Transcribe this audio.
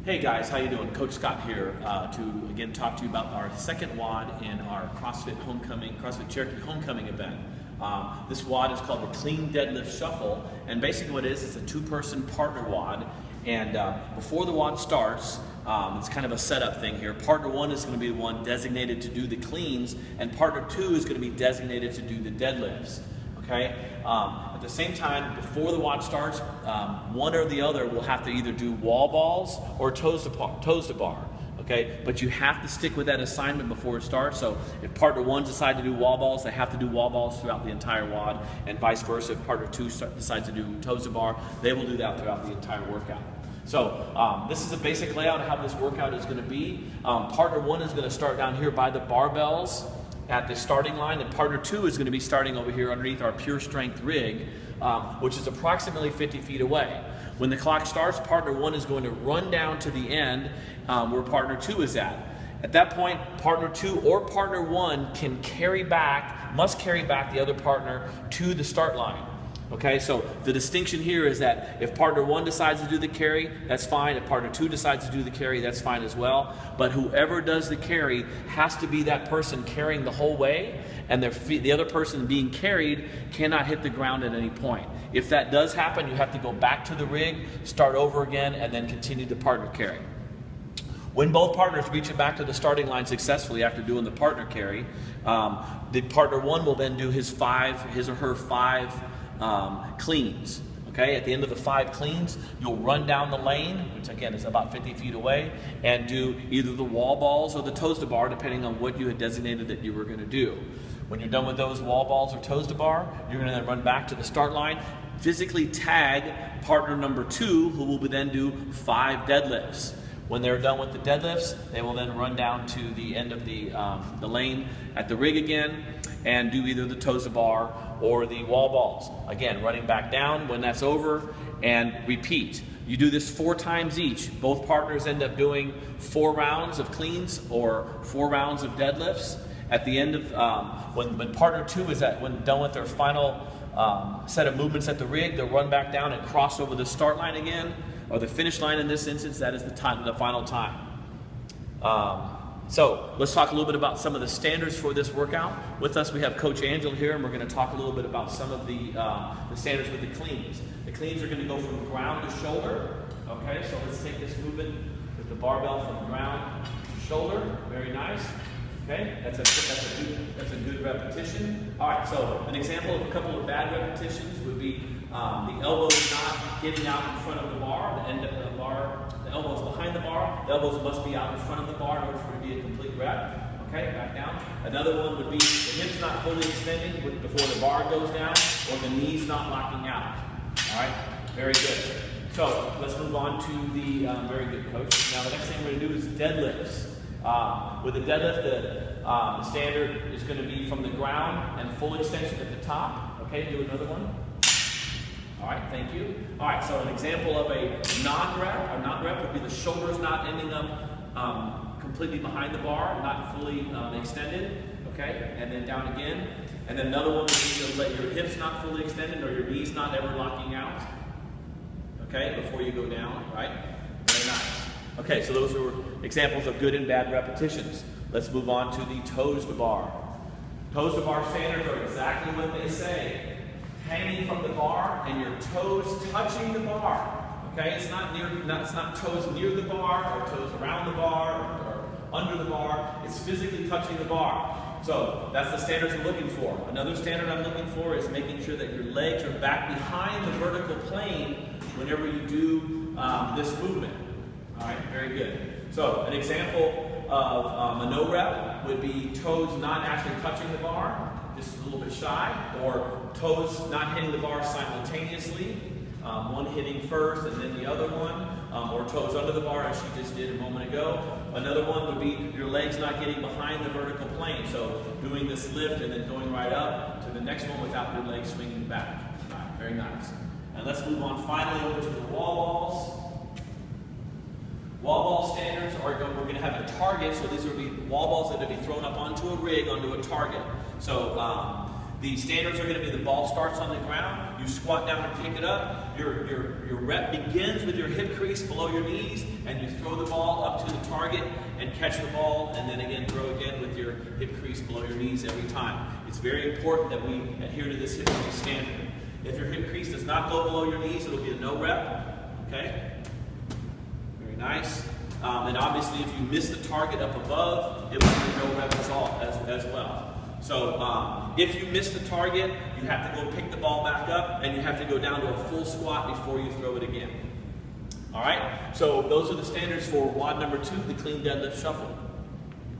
Hey guys, how you doing? Coach Scott here to again talk to you about our second WOD in our CrossFit Cherokee Homecoming event. This WOD is called the Clean Deadlift Shuffle, and basically what it is, it's a two-person partner WOD. And before the WOD starts, it's kind of a setup thing here. Partner one is going to be the one designated to do the cleans, and partner two is going to be designated to do the deadlifts. Okay. At the same time, before the WOD starts, one or the other will have to either do wall balls or toes to bar. Okay, but you have to stick with that assignment before it starts. So if partner one decides to do wall balls, they have to do wall balls throughout the entire WOD, and vice versa. If partner two decides to do toes to bar, they will do that throughout the entire workout. So this is a basic layout of how this workout is going to be. Partner one is going to start down here by the barbells at the starting line, and partner two is going to be starting over here underneath our pure strength rig, which is approximately 50 feet away. When the clock starts, partner one is going to run down to the end where partner two is at. At that point, partner two or partner one must carry back the other partner to the start line. Okay, so the distinction here is that if partner one decides to do the carry, that's fine. If partner two decides to do the carry, that's fine as well. But whoever does the carry has to be that person carrying the whole way, and the other person being carried cannot hit the ground at any point. If that does happen, you have to go back to the rig, start over again, and then continue the partner carry. When both partners reach it back to the starting line successfully after doing the partner carry, the partner one will then do his or her five cleans. Okay, at the end of the 5 cleans, you'll run down the lane, which again is about 50 feet away, and do either the wall balls or the toes to bar, depending on what you had designated that you were going to do. When you're done with those wall balls or toes to bar, you're going to then run back to the start line, physically tag partner number 2, who will then do 5 deadlifts. When they're done with the deadlifts, they will then run down to the end of the lane at the rig again and do either the toes to bar or the wall balls. Again, running back down when that's over, and repeat. You do this 4 times each. Both partners end up doing 4 rounds of cleans or 4 rounds of deadlifts. At the end of, when partner 2 is done with their final set of movements at the rig, they'll run back down and cross over the start line again, or the finish line in this instance. That is the final time. So let's talk a little bit about some of the standards for this workout. With us we have Coach Angela here, and we're going to talk a little bit about some of the standards with the cleans. The cleans are going to go from ground to shoulder. Okay, so let's take this movement with the barbell from ground to shoulder. Very nice. Okay, that's a good repetition. All right, so an example of a couple of bad repetitions would be the elbow is not getting out in front of the bar. The end of the bar, the elbow is behind the bar. The elbows must be out in front of the bar in order for it to be a complete rep. Okay, back down. Another one would be the hips not fully extending before the bar goes down, or the knees not locking out. All right, very good. So let's move on to the very good, coach. Now the next thing we're going to do is deadlifts. With the deadlift, the standard is going to be from the ground and full extension at the top. Okay, do another one. All right, thank you. All right, so an example of a non-rep would be the shoulders not ending up completely behind the bar, not fully extended. Okay, and then down again. And then another one would be to let your hips not fully extended or your knees not ever locking out. Okay, before you go down, right? Very nice. Okay, so those are examples of good and bad repetitions. Let's move on to the toes to bar. Toes to bar standards are exactly what they say. Hanging from the bar and your toes touching the bar. Okay, it's not toes near the bar or toes around the bar or under the bar. It's physically touching the bar. So that's the standards we're looking for. Another standard I'm looking for is making sure that your legs are back behind the vertical plane whenever you do this movement. All right, very good. So an example of a no rep would be toes not actually touching the bar, just a little bit shy, or toes not hitting the bar simultaneously, one hitting first and then the other one, or toes under the bar as she just did a moment ago. Another one would be your legs not getting behind the vertical plane, so doing this lift and then going right up to the next one without your legs swinging back. All right, very nice. And let's move on finally over to the wall balls. Wall ball standards are we're going to have a target, so these will be wall balls that will be thrown up onto a rig, onto a target. So the standards are going to be the ball starts on the ground, you squat down and pick it up, your rep begins with your hip crease below your knees, and you throw the ball up to the target and catch the ball, and then again throw again with your hip crease below your knees every time. It's very important that we adhere to this hip crease standard. If your hip crease does not go below your knees, it'll be a no rep. Okay? Very nice. And obviously, if you miss the target up above, it will be a no rep as well. So if you miss the target, you have to go pick the ball back up, and you have to go down to a full squat before you throw it again. All right? So those are the standards for WOD number 2, the clean deadlift shuffle.